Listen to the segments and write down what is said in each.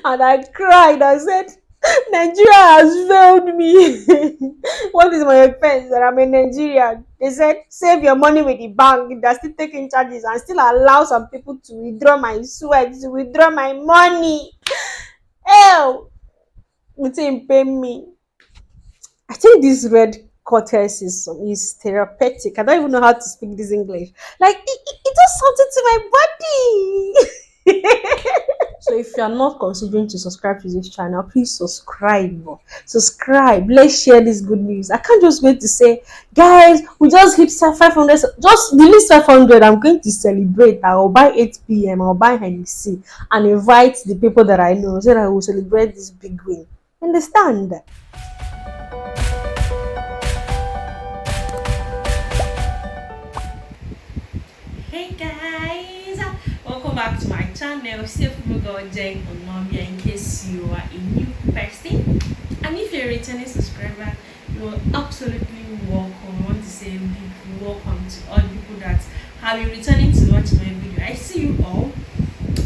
And I cried. I said, Nigeria has failed me. What is my offense that I'm a Nigerian? They said, save your money with the bank. They're still taking charges and still allow some people to withdraw my sweat, to withdraw my money. Hell, it didn't pay me. I think this red cortex is therapeutic. I don't even know how to speak this English. Like it does something to my body. So if you are not considering to subscribe to this channel, please subscribe. Subscribe. Let's share this good news. I can't just wait to say, guys, we just hit 500. Just the least 500. I'm going to celebrate. I'll buy 8 p.m. I'll buy Hennessy and invite the people that I know so that I will celebrate this big win. Understand? Hey guys, welcome back to my channel. Safe Jeng Onobia. In case you are a new person, and if you're a returning subscriber, you are absolutely welcome. I want to say big welcome to all the people that have been returning to watch my video. I see you all.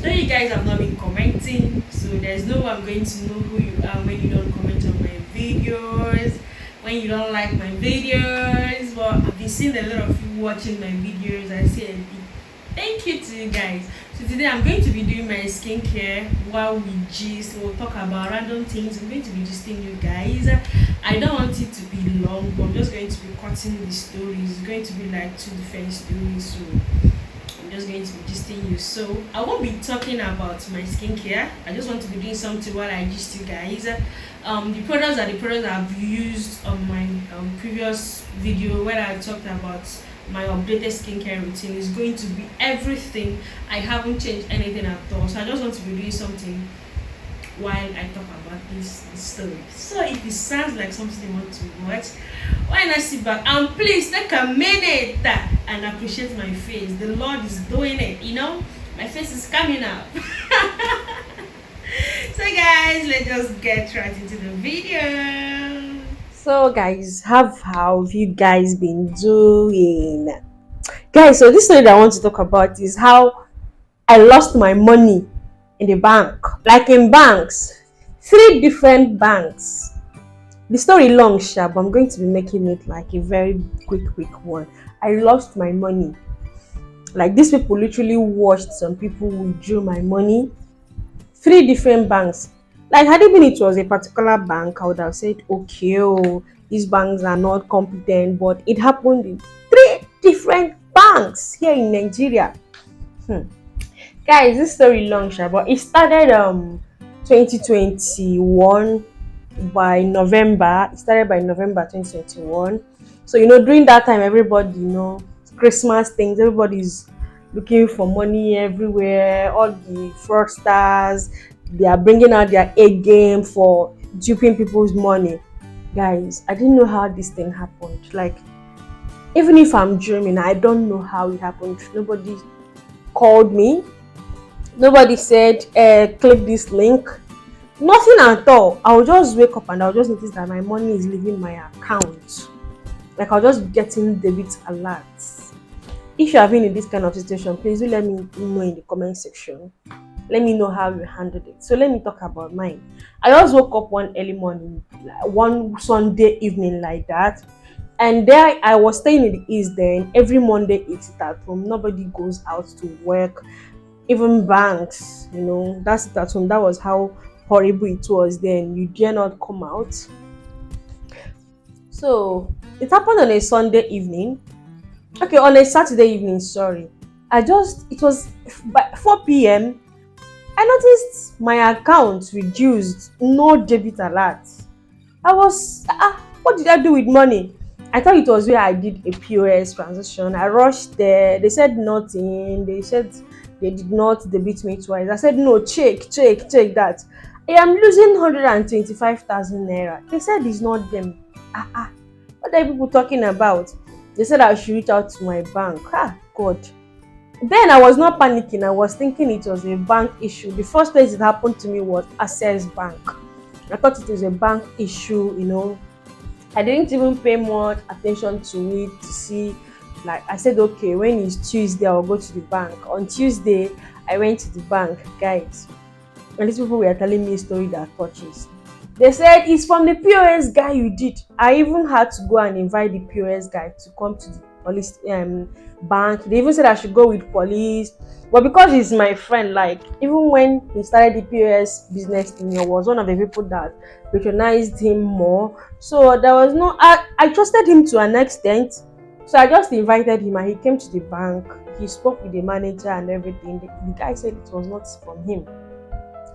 Though you guys have not been commenting, so there's no way I'm going to know who you are when you don't comment on my videos, when you don't like my videos. But I've been seeing a lot of you watching my videos. I say a big thank you to you guys. So today I'm going to be doing my skincare while we gist. We'll talk about random things. I'm going to be gisting you guys. I don't want it to be long, but I'm just going to be cutting the stories. It's going to be like two different stories, so I'm just going to be gisting you. So I won't be talking about my skincare. I just want to be doing something while I gist you guys. The products are the products I've used on my previous video where I talked about my updated skincare routine. Is going to be everything. I haven't changed anything at all. So I just want to be doing something while I talk about this story. So if it sounds like something you want to watch, why not sit back and please take a minute and appreciate my face. The Lord is doing it, you know. My face is coming up. So guys, let's just get right into the video. So guys, how have you guys been doing? Guys, so this story that I want to talk about is how I lost my money in the bank. Like in banks, 3 different banks. The story long, sharp, but I'm going to be making it like a very quick one. I lost my money. Like these people literally watched some people withdrew my money. 3 different banks. Like had it been it was a particular bank, I would have said, okay, oh, these banks are not competent, but it happened in 3 different banks here in Nigeria. Guys, this story long, sha, but it started 2021 by November. It started by November 2021. So during that time, everybody Christmas things, everybody's looking for money everywhere. All the fraudsters, they are bringing out their A game for duping people's money. Guys, I didn't know how this thing happened. Like, even if I'm dreaming, I don't know how it happened. Nobody called me. Nobody said, click this link. Nothing at all. I'll just wake up and I'll just notice that my money is leaving my account. Like, I'll just be getting debit alerts. If you have been in this kind of situation, please do let me know in the comment section. Let me know how you handled it. So let me talk about mine. I just woke up one early morning, one Sunday evening like that. And there I was staying in the East then. Every Monday it's at home. Nobody goes out to work. Even banks, that's it at home. That was how horrible it was then. You dare not come out. So it happened on a Sunday evening. Okay, on a Saturday evening, sorry. It was by 4 p.m. I noticed my account reduced, no debit alert. I was, what did I do with money? I thought it was where I did a POS transaction. I rushed there. They said nothing. They said they did not debit me twice. I said, no, check that. I am losing 125,000 naira. They said it's not them. What are people talking about? They said I should reach out to my bank. God. Then I was not panicking. I was thinking it was a bank issue. The first place it happened to me was Access Bank. I thought it was a bank issue, I didn't even pay much attention to it to see. Like, I said, okay, when it's Tuesday, I'll go to the bank. On Tuesday, I went to the bank, guys. And these people were telling me a story that touches. They said it's from the POS guy you did. I even had to go and invite the POS guy to come to the police bank. They even said I should go with police. But because he's my friend, like even when he started the POS business thing, I was one of the people that patronized him more. So there was no I trusted him to an extent. So I just invited him and he came to the bank. He spoke with the manager and everything. The guy said it was not from him.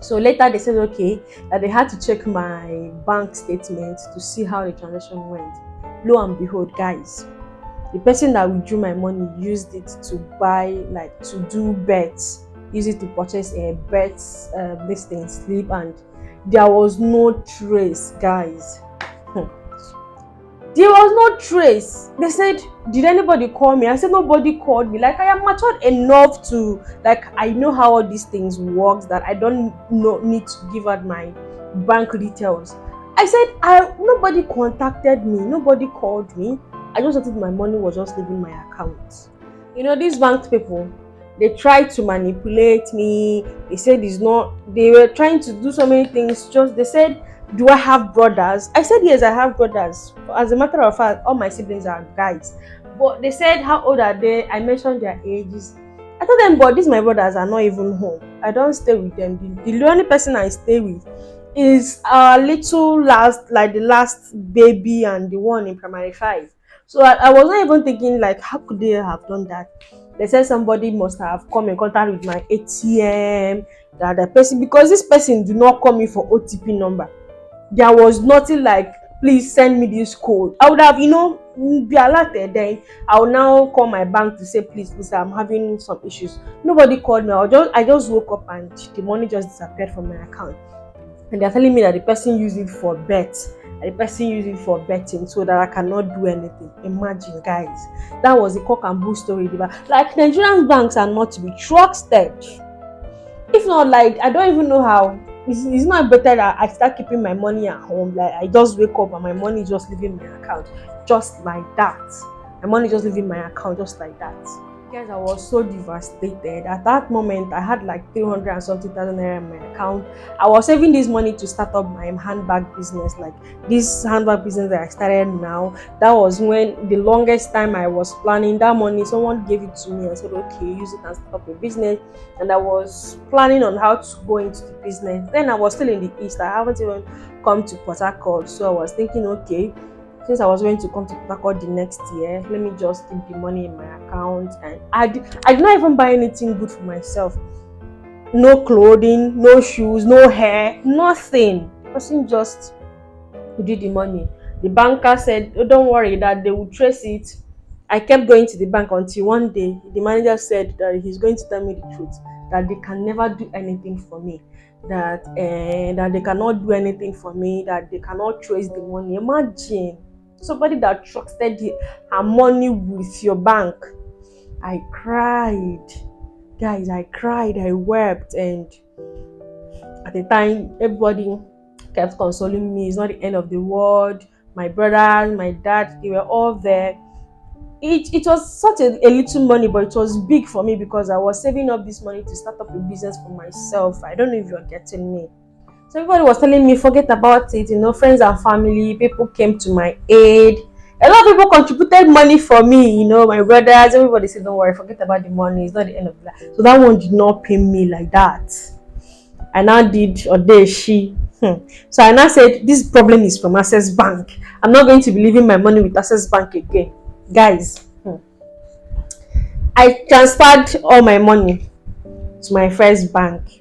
So later they said okay, that they had to check my bank statement to see how the transaction went. Lo and behold, guys, the person that withdrew my money used it to buy, like to do bets, use it to purchase a bets listing slip, and there was no trace, guys. There was no trace. They said, did anybody call me? I said, nobody called me. Like, I am matured enough to, like, I know how all these things works, that I don't need to give out my bank details. I said, nobody contacted me. Nobody called me. I just thought my money was just leaving my account. You know, these bank people, they tried to manipulate me. They said it's not, they were trying to do so many things. Just, they said, do I have brothers? I said, yes, I have brothers. As a matter of fact, all my siblings are guys. But they said, how old are they? I mentioned their ages. I told them, but these my brothers are not even home. I don't stay with them. The only person I stay with is little last, like the last baby and the one in primary 5. So I was not even thinking, like, how could they have done that? They said somebody must have come in contact with my ATM, that the person, because this person do not call me for OTP number. There was nothing like, please send me this code. I would have, be alerted. Then I will now call my bank to say, please, I'm having some issues. Nobody called me. I just woke up and the money just disappeared from my account. And they're telling me that the person used it for bets. And the person used it for betting, so that I cannot do anything. Imagine, guys. That was the cock and bull story. Like, Nigerian banks are not to be trusted. If not, like, I don't even know how. It's not better that I start keeping my money at home. Like, I just wake up and my money is just leaving my account, just like that. My money just leaving my account, just like that. Guys, I was so devastated. At that moment, I had like 300 and something thousand naira in my account. I was saving this money to start up my handbag business, like this handbag business that I started now. That was when the longest time I was planning that money. Someone gave it to me and said, okay, use it and start up a business. And I was planning on how to go into the business. Then I was still in the East. I haven't even come to Port Harcourt. So I was thinking, okay, since I was going to come to Port Harcourt the next year, let me just keep the money in my account. And I did not even buy anything good for myself. No clothing, no shoes, no hair, nothing. The person just did the money. The banker said, oh, don't worry, that they will trace it. I kept going to the bank until one day the manager said that he's going to tell me the truth, that they can never do anything for me, that they cannot do anything for me, that they cannot trace the money. Imagine somebody that trusted her money with your bank. I cried, guys. I cried, I wept, and at the time everybody kept consoling me. It's not the end of the world. My brothers, my dad, they were all there. It was such a little money, but it was big for me because I was saving up this money to start up a business for myself. I don't know if you're getting me. So everybody was telling me, forget about it, friends and family, people came to my aid. A lot of people contributed money for me, my brothers, everybody said, don't worry, forget about the money, it's not the end of life. So that one did not pay me like that. I now did, or they, she. So I now said, this problem is from Access Bank. I'm not going to be leaving my money with Access Bank again. Guys, I transferred all my money to my first bank.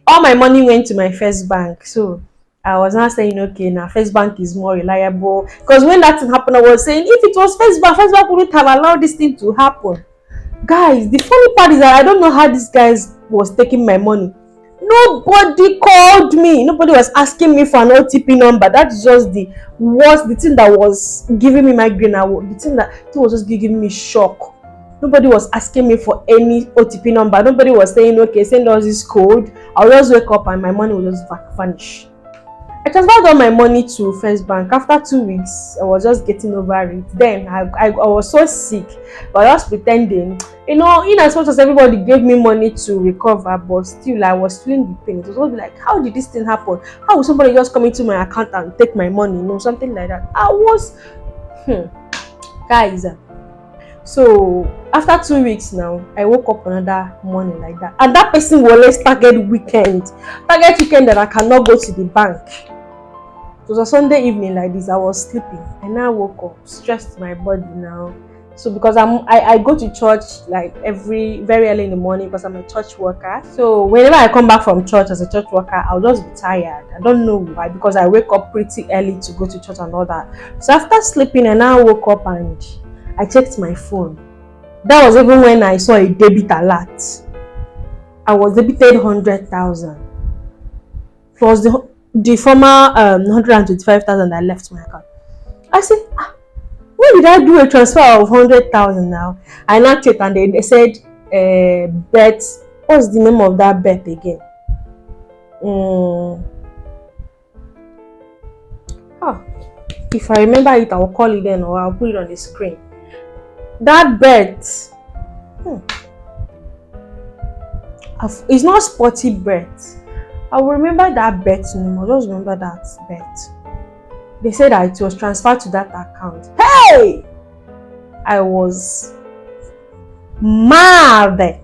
All my money went to my first bank. So I was not saying, okay, now first bank is more reliable. Because when that thing happened, I was saying, if it was first bank wouldn't have allowed this thing to happen. Guys, the funny part is that I don't know how this guy was taking my money. Nobody called me. Nobody was asking me for an OTP number. That's just the thing that was giving me migraine. The thing that was just giving me shock. Nobody was asking me for any OTP number. Nobody was saying, okay, send us this code. I'll just wake up and my money will just vanish. I transferred all my money to First Bank. After 2 weeks, I was just getting over it. Then I was so sick, but I was pretending. In as much as everybody gave me money to recover, but still I was feeling the pain. It was always like, how did this thing happen? How would somebody just come into my account and take my money? Something like that. I was, hmm, guys. So after 2 weeks now, I woke up another morning like that, and that person will always target weekend that I cannot go to the bank. It was a Sunday evening like this. I was sleeping and I woke up, stressed my body now. So because I go to church like every very early in the morning because I'm a church worker. So whenever I come back from church as a church worker, I'll just be tired. I don't know why, because I wake up pretty early to go to church and all that. So after sleeping, and I woke up and I checked my phone. That was even when I saw a debit alert. I was debited 100,000 plus the former 125,000 that left my account. I said, when did I do a transfer of 100,000 now? I now checked and they said, bet. What's the name of that bet again? If I remember it, I'll call it then, or I'll put it on the screen. That bet, it's not sporty bet. I will remember that bet name. I'll just remember that bet. They said that it was transferred to that account. Hey! I was mad.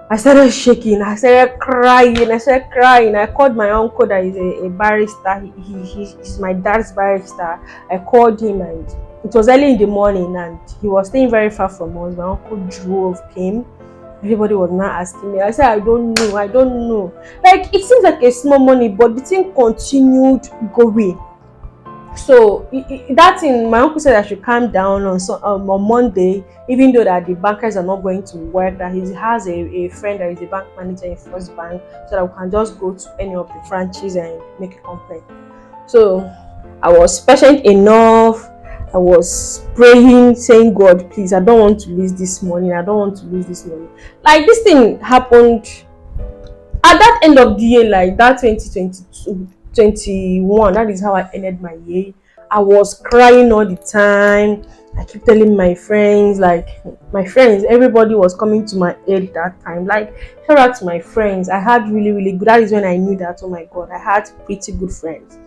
I started shaking. I started crying. I called my uncle that is a barrister. He's my dad's barrister. I called him, and it was early in the morning and he was staying very far from us. My uncle came. Everybody was now asking me. I said, I don't know. Like, it seems like a small money, but the thing continued going. So that thing, my uncle said I should calm down on Monday, even though that the bankers are not going to work, that he has a friend that is a bank manager in First Bank, so that we can just go to any of the branches and make a complaint. So I was patient enough. I was praying, saying, God, please, I don't want to lose this money. Like, this thing happened at that end of the year, like that 2022, 21. That is how I ended my year. I was crying all the time. I keep telling my friends, everybody was coming to my aid that time. Like, shout out to my friends. I had really, really good. That is when I knew that, oh my God, I had pretty good friends.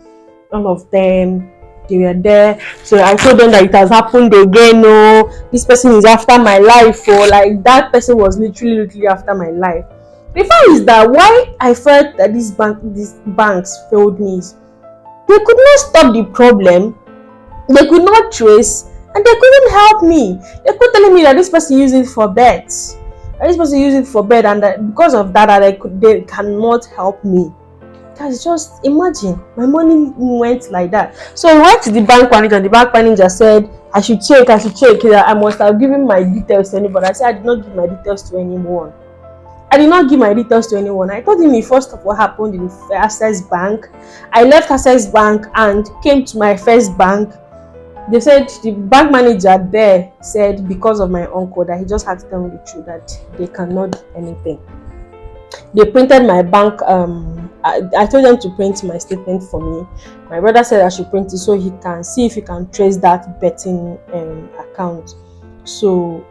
All of them, they were there. So I told them that it has happened again. No, this person is after my life. Or like, that person was literally after my life. The fact is that why I felt that these banks failed me is they could not stop the problem, they could not trace, and they couldn't help me. They kept telling me that this person used it for bets, and that because of that, they cannot help me. That's just, imagine, my money went like that. So I went to the bank manager, and the bank manager said I should check. I must have given my details to anybody. I said I did not give my details to anyone. I did not give my details to anyone. I told him the first of what happened in Access Bank. I left Access Bank and came to my First Bank. They said, the bank manager there said, because of my uncle, that he just had to tell me the truth, that they cannot do anything. They printed my bank. I told them to print my statement for me. My brother said I should print it so he can see if he can trace that betting account. So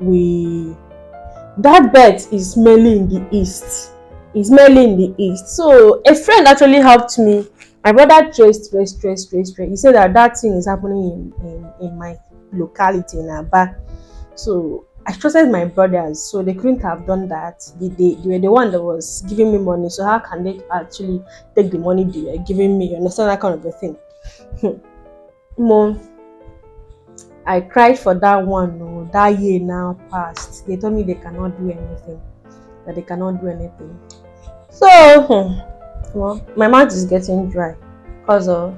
that bet is mainly in the east. So a friend actually helped me. My brother traced. He said that thing is happening in my locality in Aba. So I trusted my brothers, so they couldn't have done that. They were the one that was giving me money. So how can they actually take the money they were giving me? You understand, that kind of a thing? Mom, I cried for that one. No, that year now passed. They told me they cannot do anything. So, well, my mouth is getting dry because of.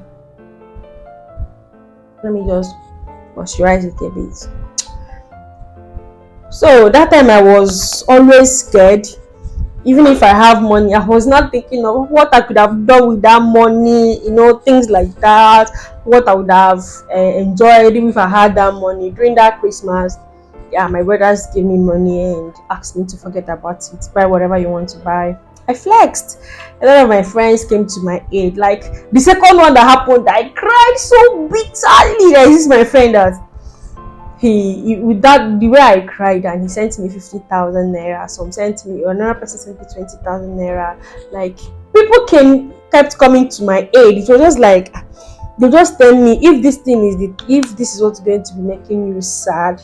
Let me just moisturize it a bit. So that time I was always scared. Even if I have money, I was not thinking of what I could have done with that money, things like that. What I would have enjoyed even if I had that money during that Christmas. Yeah, my brothers gave me money and asked me to forget about it, buy whatever you want to buy. I flexed. A lot of my friends came to my aid. Like the second one that happened, I cried so bitterly. There is my friend that with that the way I cried, and he sent me 50,000 naira. Some sent me, another person sent me 20,000 naira. Like people kept coming to my aid. It was just like they just tell me, if this is what's going to be making you sad,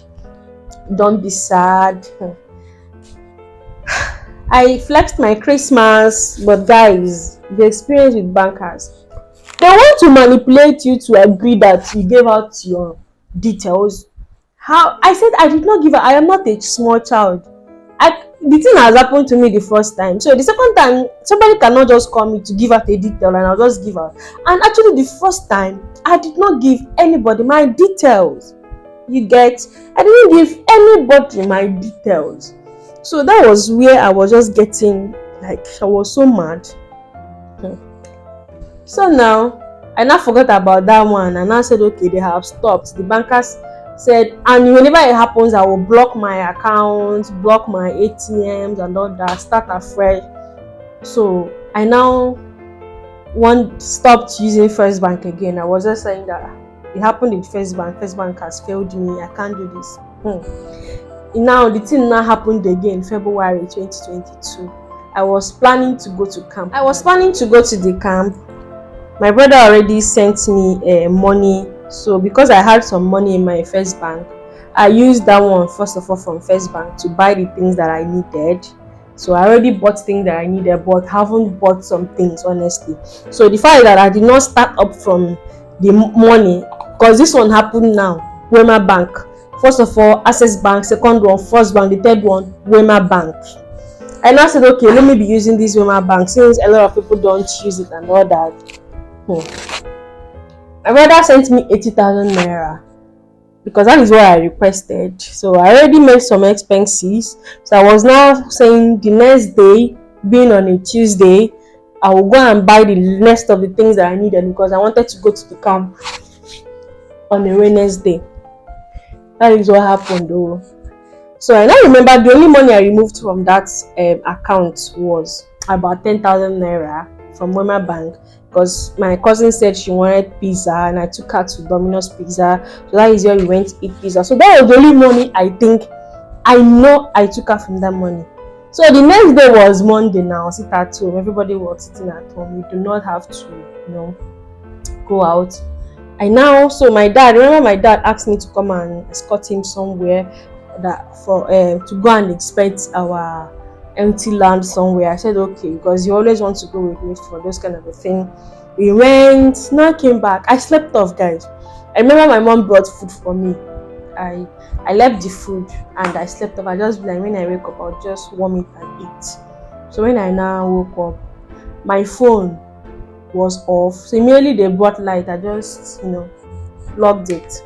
don't be sad. I flexed my Christmas, but guys, the experience with bankers, they want to manipulate you to agree that you gave out your details. How I said I did not give out. I am not a small child. The thing has happened to me the first time. So the second time, somebody cannot just call me to give out a detail and I'll just give out. And actually, the first time, I did not give anybody my details. You get? I didn't give anybody my details. So that was where I was just getting, like, I was so mad. Hmm. So now I now forgot about that one and I said, okay, they have stopped. The bankers said, and whenever it happens, I will block my accounts, block my ATMs and all that, start afresh. So I now stopped using First Bank again. I was just saying that it happened in First Bank. First Bank has failed me. I can't do this. Now the thing now happened again, February 2022. I was planning to go to camp. I was planning to go to the camp. My brother already sent me money. So because I had some money in my First Bank, I used that one first of all from First Bank to buy the things that I needed. So I already bought things that I needed, but haven't bought some things, honestly. So the fact that I did not start up from the money, because this one happened now, Wema Bank. First of all, Access Bank, second one, First Bank, the third one, Wema Bank. I now said, okay, let me be using this Wema Bank since a lot of people don't use it and all that. My brother sent me 80,000 naira because that is what I requested. So I already made some expenses. So I was now saying the next day, being on a Tuesday, I will go and buy the rest of the things that I needed because I wanted to go to the camp on a Wednesday. That is what happened though. So I now remember the only money I removed from that account was about 10,000 naira from Wema Bank because my cousin said she wanted pizza and I took her to Domino's Pizza. So that is where we went to eat pizza. So that was the only money I think I know I took her from that money. So the next day was Monday now, sit at home. Everybody was sitting at home. We do not have to, go out. So my dad, remember my dad asked me to come and escort him somewhere to go and inspect our empty land somewhere. I said okay because you always want to go with me for those kind of a thing. We went, now came back. I slept off, guys. I remember my mom brought food for me. I left the food and I slept off. I just like when I wake up, I'll just warm it and eat. So when I now woke up, my phone was off. So immediately they brought light. I just logged it.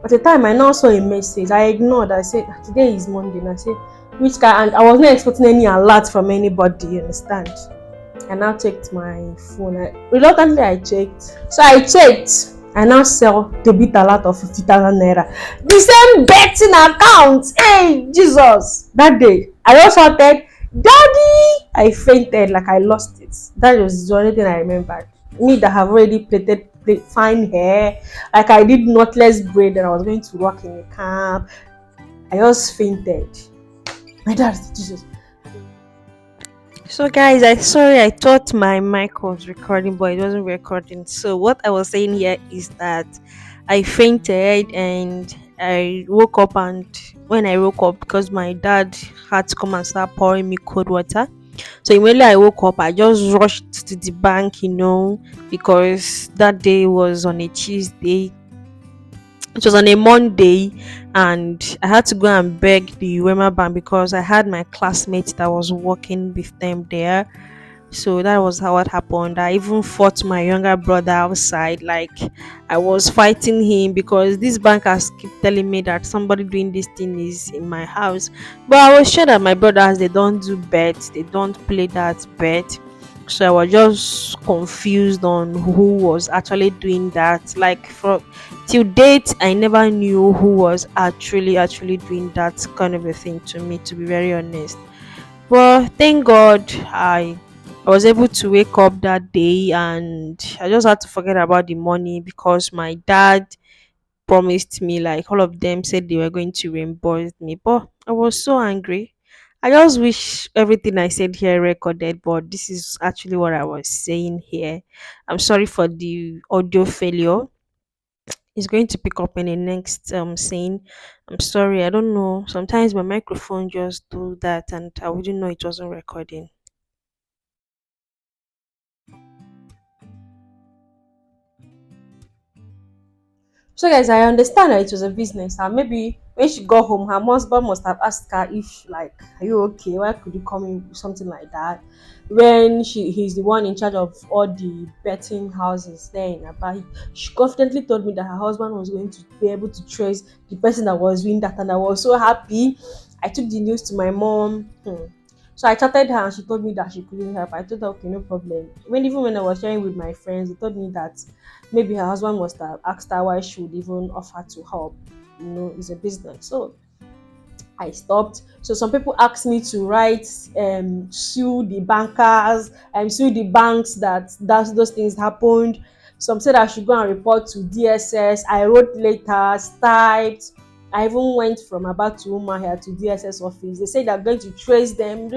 At the time I now saw a message. I ignored. I said today is Monday. And I said which guy, and I was not expecting any alert from anybody, you understand? I now checked my phone. Reluctantly I checked. So I checked. I now sell debit alert of 50,000 naira. The same betting account. Hey, Jesus. That day, I just shouted, Daddy! I fainted like I lost it. That was the only thing I remembered. Me that have already plaited fine hair, like I did knotless braid that I was going to work in a camp. I just fainted. My dad, Jesus. So guys, I thought my mic was recording, but it wasn't recording. So what I was saying here is that I fainted and I woke up, and when I woke up, because my dad had to come and start pouring me cold water. So immediately I woke up, I just rushed to the bank, because that day was on a Tuesday. It was on a Monday, and I had to go and beg the Wema Bank because I had my classmates that was working with them there. So that was how it happened. I even fought my younger brother outside. Like I was fighting him because these bankers keep telling me that somebody doing this thing is in my house. But I was sure that my brothers, they don't do bets, they don't play that bet. So I was just confused on who was actually doing that. Like for till date, I never knew who was actually doing that kind of a thing to me, to be very honest. But thank God I was able to wake up that day, and I just had to forget about the money because my dad promised me, like all of them said they were going to reimburse me. But I was so angry. I just wish everything I said here recorded, but this is actually what I was saying here. I'm sorry for the audio failure. It's going to pick up in the next saying. I'm sorry, I don't know. Sometimes my microphone just do that and I wouldn't know it wasn't recording. So guys, I understand that it was a business, and maybe when she got home, her husband must have asked her if, like, are you okay? Why could you come in with something like that? When he's the one in charge of all the betting houses there in Aba, she confidently told me that her husband was going to be able to trace the person that was doing that, and I was so happy. I took the news to my mom. So I chatted her and she told me that she couldn't help. I told her okay, no problem. Even when I was sharing with my friends, they told me that maybe her husband must have asked her why she would even offer to help. It's a business. So I stopped. So some people asked me to write, sue the bankers, and sue the banks that those things happened. Some said I should go and report to DSS. I wrote letters, typed. I even went from about to here to DSS office. They said they're going to trace them.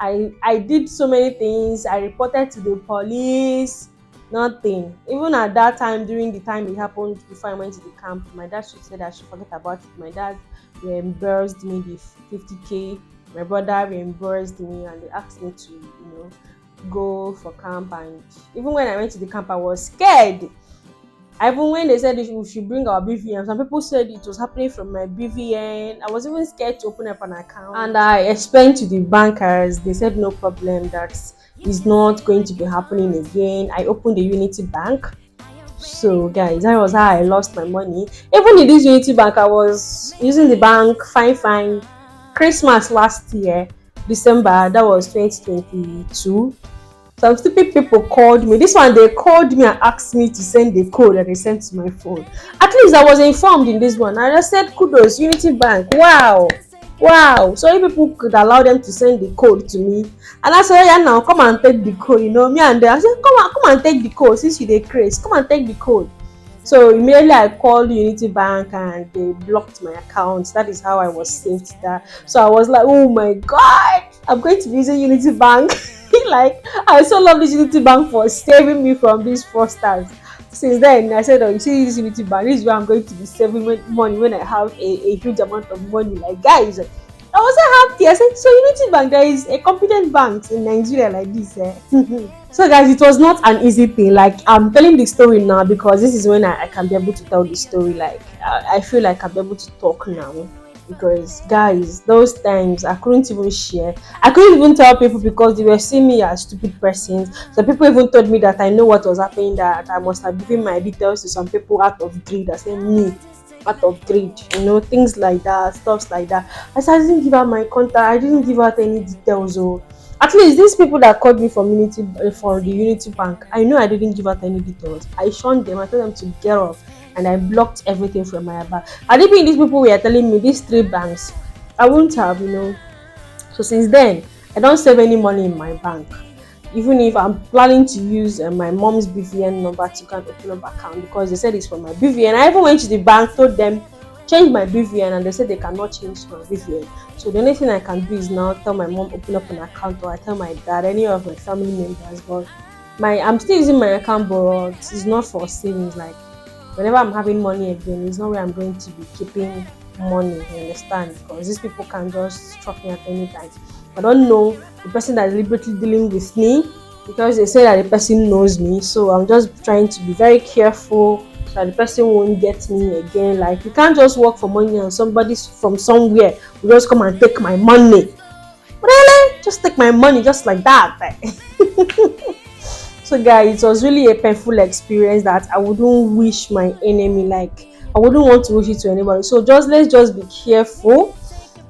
I did so many things. I reported to the police. Nothing. Even at that time, during the time it happened before I went to the camp, my dad said I should forget about it. My dad reimbursed me the 50K. My brother reimbursed me, and they asked me to, go for camp. And even when I went to the camp, I was scared. Even when they said we should bring our BVN, some people said it was happening from my BVN. I was even scared to open up an account. And I explained to the bankers. They said no problem, that is not going to be happening again. I opened a Unity Bank. So guys, that was how I lost my money. Even in this Unity Bank, I was using the bank fine. Christmas last year, December, that was 2022. Some stupid people called me. This one, they called me and asked me to send the code that they sent to my phone. At least I was informed in this one. I just said kudos, Unity Bank. Wow. So if people could allow them to send the code to me, and I said, oh, yeah, now come and take the code. Me and they, I said, come and take the code. Since you dey craze, come and take the code. So immediately I called Unity Bank and they blocked my account. That is how I was saved there. So I was like, oh my god, I'm going to be using Unity Bank. Like, I so love this Unity Bank for saving me from these fraudsters. Since then, I said, oh, you see this Unity Bank, this is where I'm going to be saving money when I have a huge amount of money. Like, guys, I was so happy. I said, so Unity Bank, there is a competent bank in Nigeria like this. So guys, it was not an easy thing. Like, I'm telling the story now because this is when I can be able to tell the story. Like, I feel like I'm able to talk now. Because guys, those times I couldn't even share. I couldn't even tell people because they were seeing me as stupid persons. Some people even told me that I know what was happening, that I must have given my details to some people out of greed. I said me out of greed, things like that, stuffs like that. I said I didn't give out my contact, I didn't give out any details. At least these people that called me from for the Unity Bank, I know I didn't give out any details. I shunned them. I told them to get off, and I blocked everything from my bank. And even these people were telling me these three banks, I won't have. So since then, I don't save any money in my bank. Even if I'm planning to use my mom's BVN number to go and open up account, because they said it's for my BVN. I even went to the bank, told them change my BVN, and they said they cannot change my BVN. So the only thing I can do is now tell my mom open up an account, or I tell my dad, any of my family members. But I'm still using my account, but it's not for savings. Like, whenever I'm having money again, it's not where I'm going to be keeping money. You understand? Because these people can just struck me at any time. I don't know the person that is deliberately dealing with me, because they say that the person knows me. So I'm just trying to be very careful so that the person won't get me again. Like, you can't just work for money and somebody from somewhere will just come and take my money. Really? Just take my money just like that? So guys, it was really a painful experience that I wouldn't wish my enemy. Like, I wouldn't want to wish it to anybody. So let's just be careful.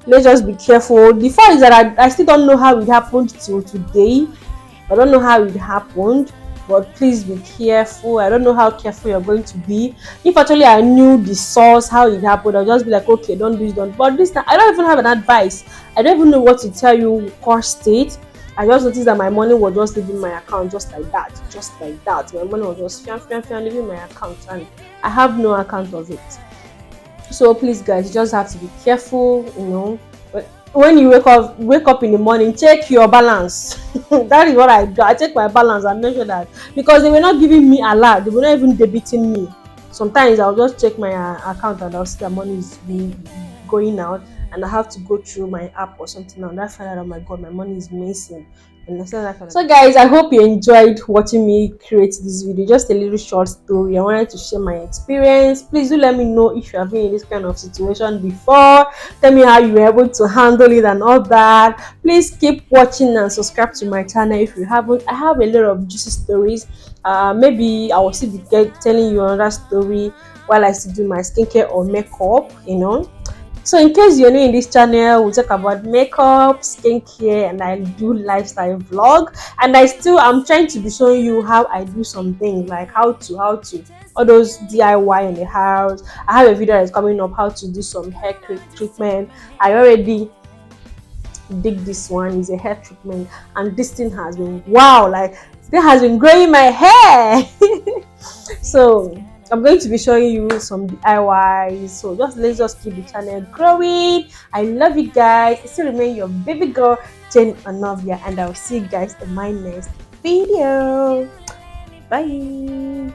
Let's just be careful. The fact is that I still don't know how it happened till today. I don't know how it happened, but please be careful. I don't know how careful you're going to be. If actually I knew the source, how it happened, I'll just be like, okay, don't do this, don't. But this time, I don't even have an advice. I don't even know what to tell you, cost it. I just noticed that my money was just leaving my account just like that, just like that. My money was just leaving my account, and I have no account of it. So please, guys, you just have to be careful. When you wake up in the morning, check your balance. That is what I do. I check my balance and make sure that, because they were not giving me alert, they were not even debiting me. Sometimes I'll just check my account and I'll see that money is being going out, and I have to go through my app or something, and I find out, oh my god, my money is missing. Understand that kind of. So guys, I hope you enjoyed watching me create this video. Just a little short story. I wanted to share my experience. Please do let me know if you have been in this kind of situation before. Tell me how you were able to handle it and all that. Please keep watching and subscribe to my channel if you haven't. I have a lot of juicy stories. Maybe I will still be telling you another story while I still do my skincare or makeup. So in case you're new in this channel, we talk about makeup, skincare, and I do lifestyle vlog. And I'm trying to be showing you how I do some things, like how to all those DIY in the house. I have a video that's coming up how to do some hair treatment. I already dig this one is a hair treatment, and this thing has been wow, like it has been growing my hair. So I'm going to be showing you some DIYs. So let's just keep the channel growing. I love you guys. I still remain your baby girl, Jane Onovia, and I'll see you guys in my next video. Bye.